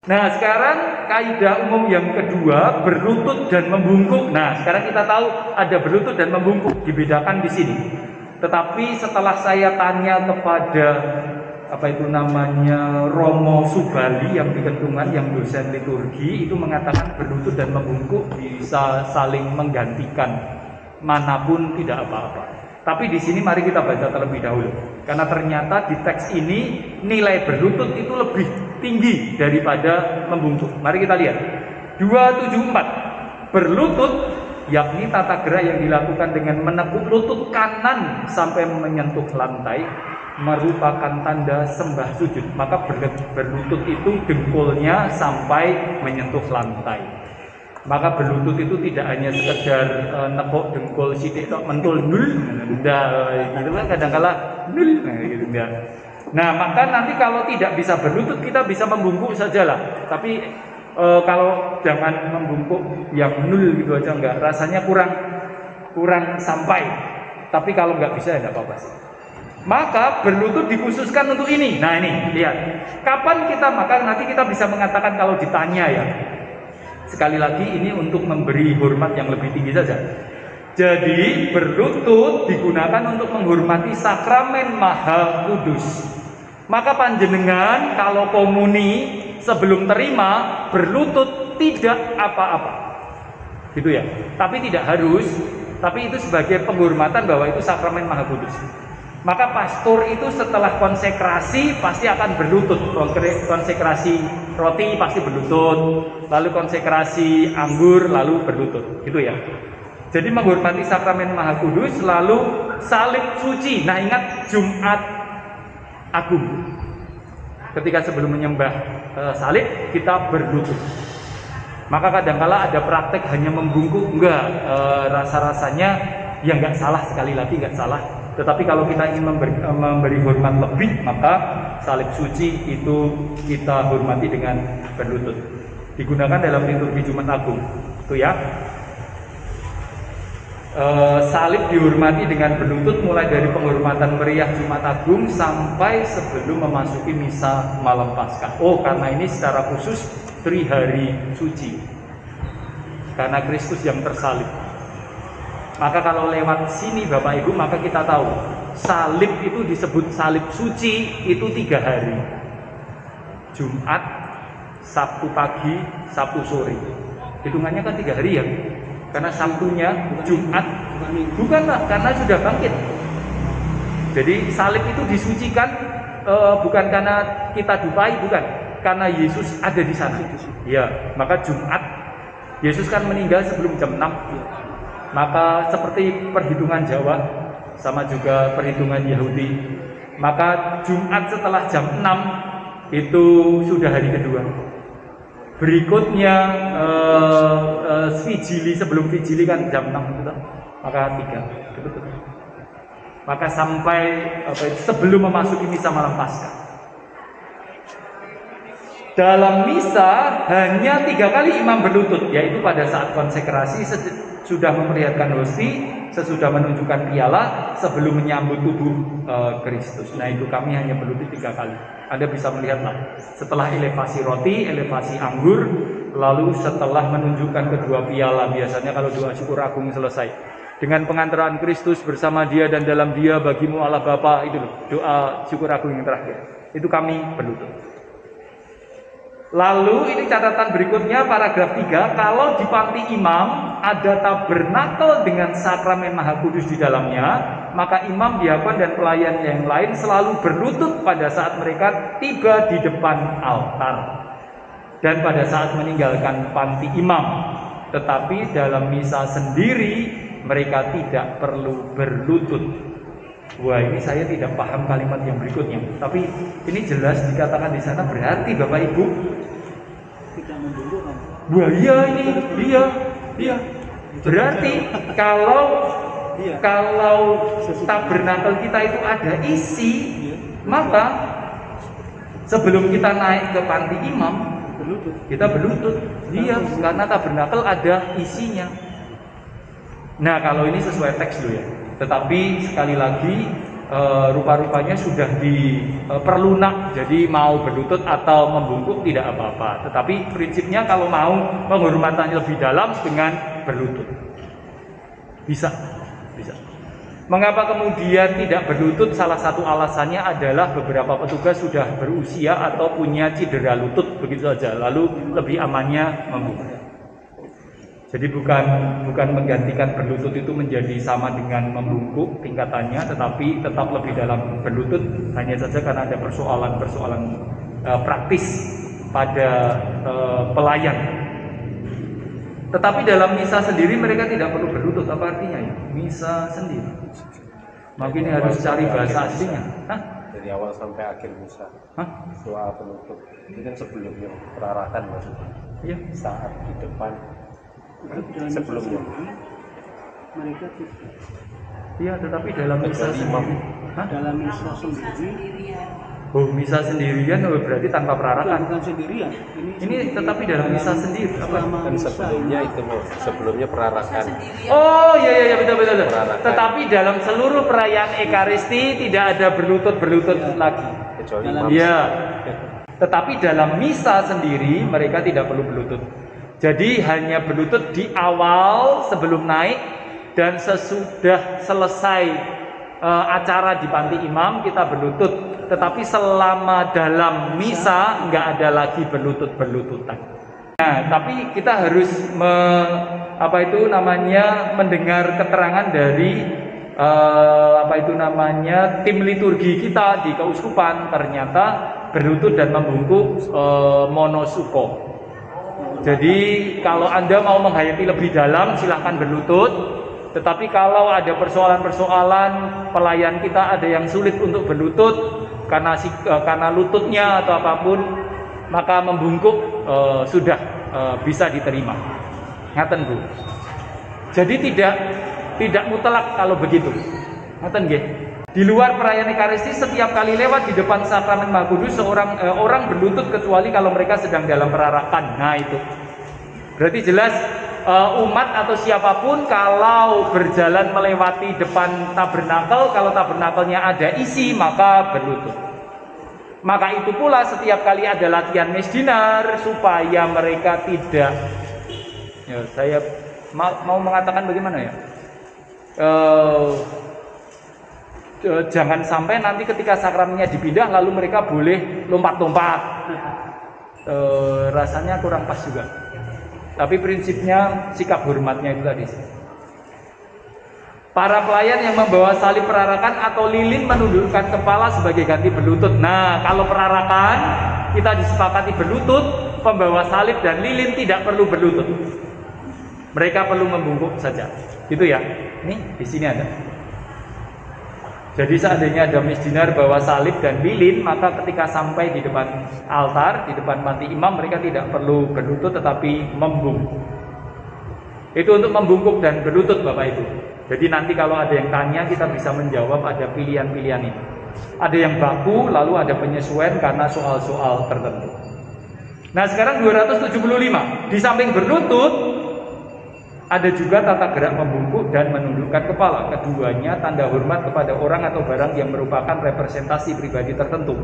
Nah, sekarang kaidah umum yang kedua, berlutut dan membungkuk. Nah, sekarang kita tahu ada berlutut dan membungkuk, dibedakan di sini. Tetapi setelah saya tanya kepada Romo Subali yang di Kentungan, yang dosen liturgi, itu mengatakan berlutut dan membungkuk bisa saling menggantikan, manapun tidak apa-apa. Tapi di sini mari kita baca terlebih dahulu, karena ternyata di teks ini nilai berlutut itu lebih tinggi daripada membungkuk. Mari kita lihat 274. Berlutut yakni tata gerak yang dilakukan dengan menekuk lutut kanan sampai menyentuh lantai, merupakan tanda sembah sujud. Maka berlutut itu dengkulnya sampai menyentuh lantai. Maka berlutut itu tidak hanya sekedar nepok dengkul sidik tok mentul nul, gitu kan, kadang-kala nul, gitu enggak. Nah, maka nanti kalau tidak bisa berlutut kita bisa membungkuk sajalah. Tapi kalau jangan membungkuk yang nul gitu aja, enggak, rasanya kurang sampai. Tapi kalau enggak bisa ya enggak apa-apa sih. Maka berlutut dikhususkan untuk ini. Nah, ini lihat. Kapan kita, maka nanti kita bisa mengatakan kalau ditanya ya. Sekali lagi ini untuk memberi hormat yang lebih tinggi saja. Jadi berlutut digunakan untuk menghormati sakramen Maha Kudus. Maka panjenengan kalau komuni sebelum terima berlutut tidak apa-apa, gitu ya. Tapi tidak harus. Tapi itu sebagai penghormatan bahwa itu sakramen Maha Kudus. Maka pastor itu setelah konsekrasi pasti akan berlutut. Konsekrasi roti pasti berlutut, lalu konsekrasi anggur lalu berlutut, gitu ya. Jadi menghormati sakramen Maha Kudus, lalu salib suci. Nah, ingat Jumat Agung. Ketika sebelum menyembah salib kita berlutut. Maka kadangkala ada praktek hanya membungkuk, enggak, rasa-rasanya ya enggak salah, sekali lagi enggak salah. Tetapi kalau kita ingin memberi hormat lebih, maka salib suci itu kita hormati dengan berlutut. Digunakan dalam liturgi Jumat Agung, itu ya. Salib dihormati dengan berlutut mulai dari penghormatan meriah Jumat Agung sampai sebelum memasuki misa malam Paskah. Oh, karena ini secara khusus Trihari Suci, karena Kristus yang tersalib. Maka kalau lewat sini Bapak Ibu, maka kita tahu salib itu disebut salib suci itu 3 hari. Jumat, Sabtu pagi, Sabtu sore. Hitungannya kan 3 hari ya. Karena Sabtunya Jumat, bukanlah, karena sudah bangkit. Jadi salib itu disucikan bukan karena kita dupai, bukan, karena Yesus ada di sana. Ya, maka Jumat Yesus kan meninggal sebelum jam 6. Maka seperti perhitungan Jawa sama juga perhitungan Yahudi, maka Jumat setelah jam 6 itu sudah hari kedua. Berikutnya Vigili, sebelum Vigili kan jam 6 gitu. Maka 3. Betul. Maka sampai sebelum memasuki misa malam Paskah. Dalam misa hanya 3 kali imam berlutut, yaitu pada saat konsekrasi, sudah memperlihatkan hosti, sesudah menunjukkan piala, sebelum menyambut tubuh Kristus. Nah, itu kami hanya berlutut 3 kali. Anda bisa melihatlah. Setelah elevasi roti, elevasi anggur, lalu setelah menunjukkan kedua piala, biasanya kalau doa syukur agung selesai, dengan pengantaran Kristus bersama Dia dan dalam Dia bagimu Allah Bapa, itu doa syukur agung yang terakhir. Itu kami berlutut. Lalu ini catatan berikutnya, paragraf 3, kalau di panti imam ada tabernakel dengan sakramen Maha Kudus di dalamnya, maka imam, diakon, dan pelayan yang lain selalu berlutut pada saat mereka tiba di depan altar dan pada saat meninggalkan panti imam. Tetapi dalam misa sendiri mereka tidak perlu berlutut. Wah, ini saya tidak paham kalimat yang berikutnya. Tapi ini jelas dikatakan di sana, berarti Bapak Ibu tidak membungkuk kan? Wah, iya. Berarti kalau tabernakel kita itu ada isi, maka sebelum kita naik ke panti imam kita berlutut. Iya, karena tabernakel ada isinya. Nah, kalau ini sesuai teks dulu ya. Tetapi sekali lagi rupa-rupanya sudah diperlunak, jadi mau berlutut atau membungkuk tidak apa-apa. Tetapi prinsipnya kalau mau penghormatannya lebih dalam dengan berlutut, bisa. Mengapa kemudian tidak berlutut? Salah satu alasannya adalah beberapa petugas sudah berusia atau punya cedera lutut, begitu saja. Lalu lebih amannya membungkuk. Jadi bukan menggantikan berlutut itu menjadi sama dengan membungkuk tingkatannya, tetapi tetap lebih dalam berlutut, hanya saja karena ada persoalan-persoalan praktis pada pelayan. Tetapi dalam misa sendiri mereka tidak perlu berlutut. Apa artinya ya? Misa sendiri. Makanya harus cari bahasa aslinya. Hah? Dari awal sampai akhir misa. Hah? Doa penutup. Ini kan sebelumnya perarakan maksudnya. Iya. Saat di depan. Dalam Sebelumnya. mereka tidak. Iya, tetapi dalam misa sendiri. Hah? Dalam misa sendiri. Oh, misa sendirian berarti tanpa perarakan. Bukan sendirian. Ini tetapi dalam misa sendiri. Apa? Kan sebelumnya itu sebelumnya perarakan. Oh iya betul. Perarakan. Tetapi dalam seluruh perayaan Ekaristi tidak ada berlutut lagi. Kecuali Iya. Tetapi dalam misa sendiri mereka tidak perlu berlutut. Jadi hanya berlutut di awal sebelum naik dan sesudah selesai acara di panti imam kita berlutut. Tetapi selama dalam misa nggak ada lagi berlutut-berlututan. Nah, tapi kita harus mendengar keterangan dari tim liturgi kita di keuskupan. Ternyata berlutut dan membungkuk monosuko. Jadi kalau Anda mau menghayati lebih dalam silahkan berlutut. Tetapi kalau ada persoalan-persoalan pelayan kita ada yang sulit untuk berlutut karena lututnya atau apapun, maka membungkuk sudah bisa diterima. Ngaten Bu. Jadi tidak mutlak kalau begitu. Ngaten nggih. Di luar perayaan Ekaristi setiap kali lewat di depan sakramen Maha Kudus orang berlutut kecuali kalau mereka sedang dalam perarakan. Nah itu. Berarti jelas umat atau siapapun kalau berjalan melewati depan tabernakel, kalau tabernakelnya ada isi maka berlutut. Maka itu pula setiap kali ada latihan mesdinar supaya mereka tidak, ya saya mau mengatakan bagaimana ya, jangan sampai nanti ketika sakramennya dipindah lalu mereka boleh lompat-lompat, rasanya kurang pas juga. Tapi prinsipnya sikap hormatnya itu tadi. Para pelayan yang membawa salib perarakan atau lilin menundukkan kepala sebagai ganti berlutut. Nah, kalau perarakan kita disepakati berlutut, pembawa salib dan lilin tidak perlu berlutut. Mereka perlu membungkuk saja. Gitu ya. Nih, di sini ada. Jadi seandainya ada misdinar bawa salib dan lilin, maka ketika sampai di depan altar, di depan panti imam, mereka tidak perlu berlutut tetapi membungkuk. Itu untuk membungkuk dan berlutut Bapak Ibu. Jadi nanti kalau ada yang tanya kita bisa menjawab ada pilihan-pilihan ini. Ada yang baku, lalu ada penyesuaian karena soal-soal tertentu. Nah sekarang 275, di samping berlutut ada juga tata gerak membungkuk dan menundukkan kepala. Keduanya tanda hormat kepada orang atau barang yang merupakan representasi pribadi tertentu.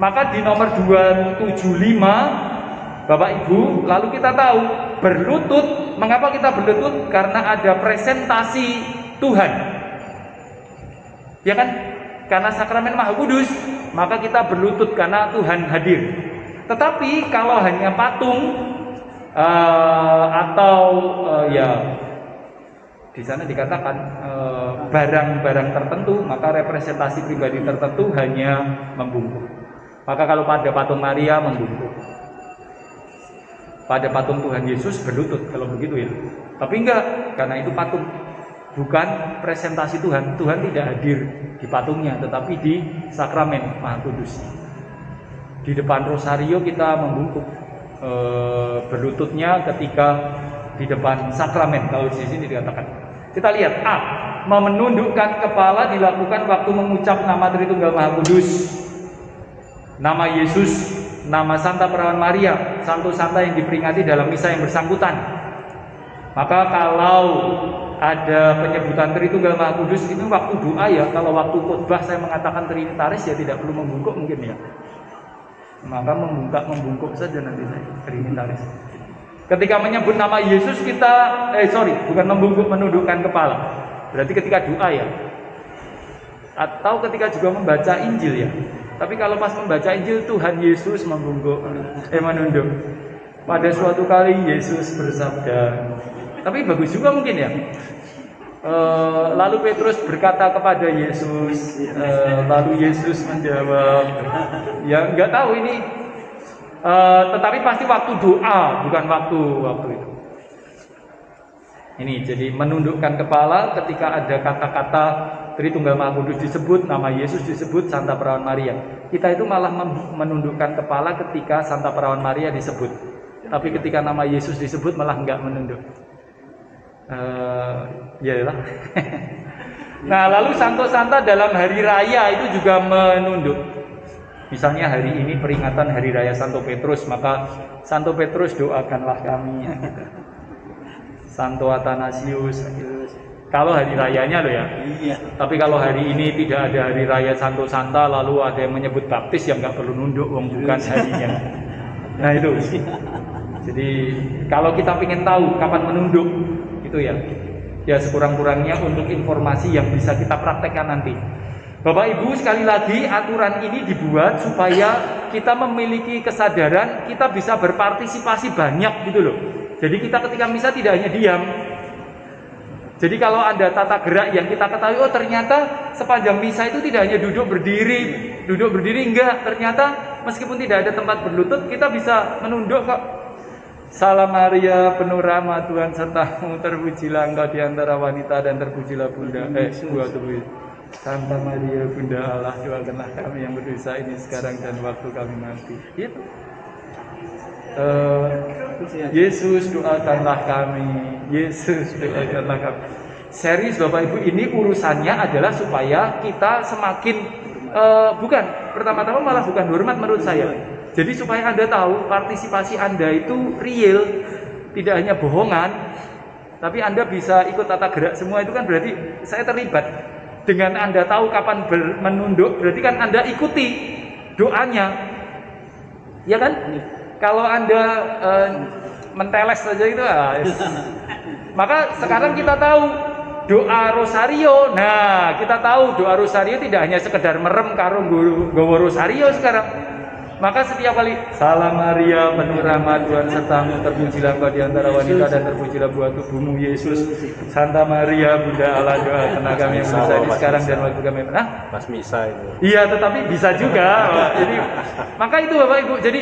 Maka di nomor 275 Bapak Ibu, lalu kita tahu berlutut. Mengapa kita berlutut? Karena ada presentasi Tuhan. Ya kan? Karena sakramen Maha Kudus, maka kita berlutut karena Tuhan hadir. Tetapi kalau hanya patung ya di sana dikatakan barang-barang tertentu, maka representasi pribadi tertentu hanya membungkuk. Maka kalau pada patung Maria membungkuk, pada patung Tuhan Yesus berlutut kalau begitu ya. Tapi enggak, karena itu patung, bukan presentasi Tuhan. Tuhan tidak hadir di patungnya, tetapi di sakramen Maha Kudus. Di depan rosario kita membungkuk. Berlututnya ketika di depan sakramen, kalau di sini dikatakan. Kita lihat A, menundukkan kepala dilakukan waktu mengucap nama Tritunggal Maha Kudus, nama Yesus, nama Santa Perawan Maria, Santo Santa yang diperingati dalam misa yang bersangkutan. Maka kalau ada penyebutan Tritunggal Maha Kudus itu waktu doa ya. Kalau waktu khotbah saya mengatakan Trinitaris ya tidak perlu membungkuk mungkin ya. Maka membungkuk saja nanti saya Trinitaris. Ketika menyebut nama Yesus kita bukan membungkuk, menundukkan kepala. Berarti ketika doa ya. Atau ketika juga membaca Injil ya. Tapi kalau pas membaca Injil Tuhan Yesus menunduk. Pada suatu kali Yesus bersabda. Tapi bagus juga mungkin ya. Lalu Petrus berkata kepada Yesus, lalu Yesus menjawab, ya nggak tahu ini, tetapi pasti waktu doa, bukan waktu itu. Ini jadi menundukkan kepala ketika ada kata-kata Tritunggal Maha Kudus disebut, nama Yesus disebut, Santa Perawan Maria. Kita itu malah menundukkan kepala ketika Santa Perawan Maria disebut, tapi ketika nama Yesus disebut malah nggak menunduk. Iyalah. Nah, lalu Santo-Santa dalam hari raya itu juga menunduk. Misalnya hari ini peringatan hari raya Santo Petrus, maka Santo Petrus doakanlah kami. Santo Athanasius. Kalau hari rayanya loh ya. Tapi kalau hari ini tidak ada hari raya Santo-Santa, lalu ada yang menyebut baptis, yang nggak perlu nunduk, bukan harinya. Nah itu. Jadi kalau kita ingin tahu kapan menunduk, itu ya sekurang-kurangnya untuk informasi yang bisa kita praktekkan nanti. Bapak Ibu, sekali lagi aturan ini dibuat supaya kita memiliki kesadaran, kita bisa berpartisipasi banyak gitu loh. Jadi kita ketika misa tidak hanya diam. Jadi kalau ada tata gerak yang kita ketahui, oh ternyata sepanjang misa itu tidak hanya duduk berdiri enggak, ternyata meskipun tidak ada tempat berlutut kita bisa menunduk kok. Salam Maria, penuh rahmat Tuhan sertamu, terpujilah engkau di antara wanita dan terpujilah Bunda buah tubuh. Santa Maria Bunda Allah, doakanlah kami yang berdosa ini sekarang dan waktu kami mati. Gitu. Yesus doakanlah kami. Yesus doakanlah kami. Serius Bapak Ibu, ini urusannya adalah supaya kita semakin pertama-tama malah bukan hormat menurut saya. Jadi supaya Anda tahu partisipasi Anda itu real, tidak hanya bohongan, tapi Anda bisa ikut tata gerak semua, itu kan berarti saya terlibat. Dengan Anda tahu kapan menunduk, berarti kan Anda ikuti doanya. Ya kan? Kalau Anda menteles saja itu maka sekarang kita tahu doa rosario. Nah, kita tahu doa rosario tidak hanya sekedar merem karo nggawa rosario sekarang. Maka setiap kali Salam Maria, penuh rahmat Tuhan sertamu, terpujilah engkau di antara wanita dan terpujilah buah tubuhmu Yesus. Santa Maria Bunda Allah, doakanlah kami yang berdosa ini sekarang dan waktu kami pas misa itu. Iya, tetapi bisa juga. Jadi maka itu Bapak Ibu. Jadi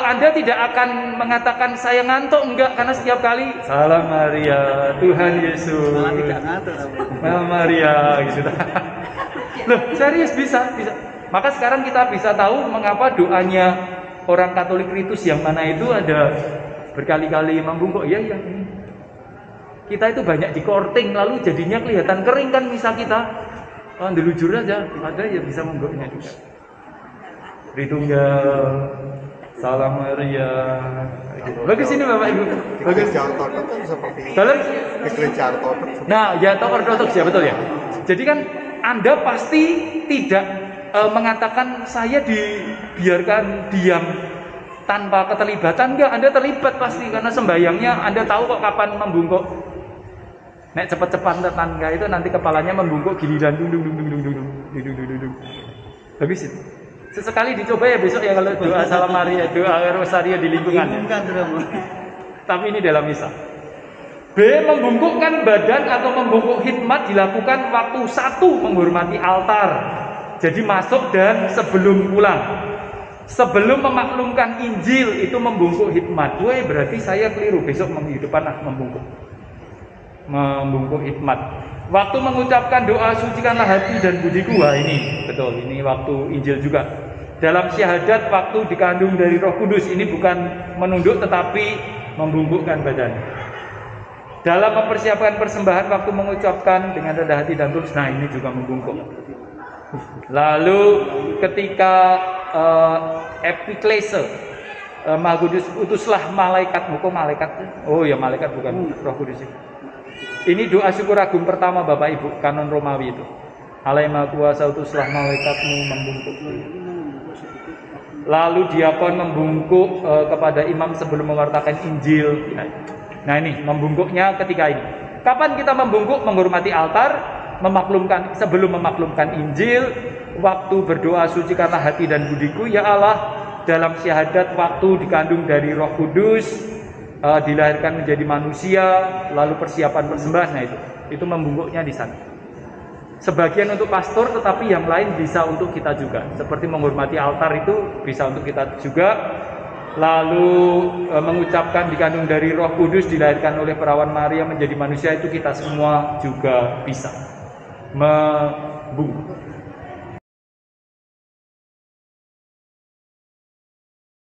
Anda tidak akan mengatakan saya ngantuk, enggak, karena setiap kali Salam Maria, Tuhan Yesus. Malah tidak ngantuk. Salam Maria gitu. Loh, serius bisa. Maka sekarang kita bisa tahu mengapa doanya orang Katolik Ritus yang mana itu ada berkali-kali membungkuk. Iya. Kita itu banyak di korting, lalu jadinya kelihatan kering kan misa kita. Delujur aja, ada ya bisa membungkuknya juga. Tritunggal, Salam Maria. Bagus ini Bapak Ibu. Bagus. Ortodoks kan seperti gereja ortodoks. Nah, ya atau ortodoks ya betul ya. Jadi kan Anda pasti tidak mengatakan saya dibiarkan diam tanpa keterlibatan. Enggak, Anda terlibat pasti karena sembayangnya Anda tahu kok kapan membungkuk. Nek cepet-cepat tetangga itu nanti kepalanya membungkuk giliran dung. Bagus itu. Sesekali dicoba ya besok ya kalau doa Salam Maria, doa rosario di lingkungan. Tapi ini dalam misa. B. Membungkukkan badan atau membungkuk hikmat dilakukan waktu 1 menghormati altar. Jadi masuk dan sebelum pulang. Sebelum memaklumkan Injil itu membungkuk hikmat. Wah, berarti saya keliru. Besok minggu depan membungkuk hikmat. Waktu mengucapkan doa sucikanlah hati dan budiku. Wah, ini betul. Ini waktu Injil juga. Dalam syahadat waktu dikandung dari Roh Kudus, ini bukan menunduk tetapi membungkukkan badan. Dalam mempersiapkan persembahan waktu mengucapkan dengan rendah hati dan tulus. Nah, ini juga membungkuk. Lalu ketika epiklese Maha Kudus utuslah malaikat, bukan malaikat. Oh ya malaikat bukan Roh Kudus. Ini doa syukur agung pertama Bapak Ibu, kanon Romawi itu. Alai Maha Kuasa utuslah malaikatmu membungkuk. Lalu diakon membungkuk kepada imam sebelum mewartakan Injil. Nah ini membungkuknya ketika ini. Kapan kita membungkuk? Menghormati altar, sebelum memaklumkan Injil, waktu berdoa suci karena hati dan budiku, ya Allah, dalam syahadat waktu dikandung dari Roh Kudus, dilahirkan menjadi manusia, lalu persiapan persembahan. Nah itu membungkuknya di sana. Sebagian untuk pastor, tetapi yang lain bisa untuk kita juga. Seperti menghormati altar itu bisa untuk kita juga. Lalu mengucapkan dikandung dari Roh Kudus, dilahirkan oleh perawan Maria menjadi manusia, itu kita semua juga bisa membungkuk.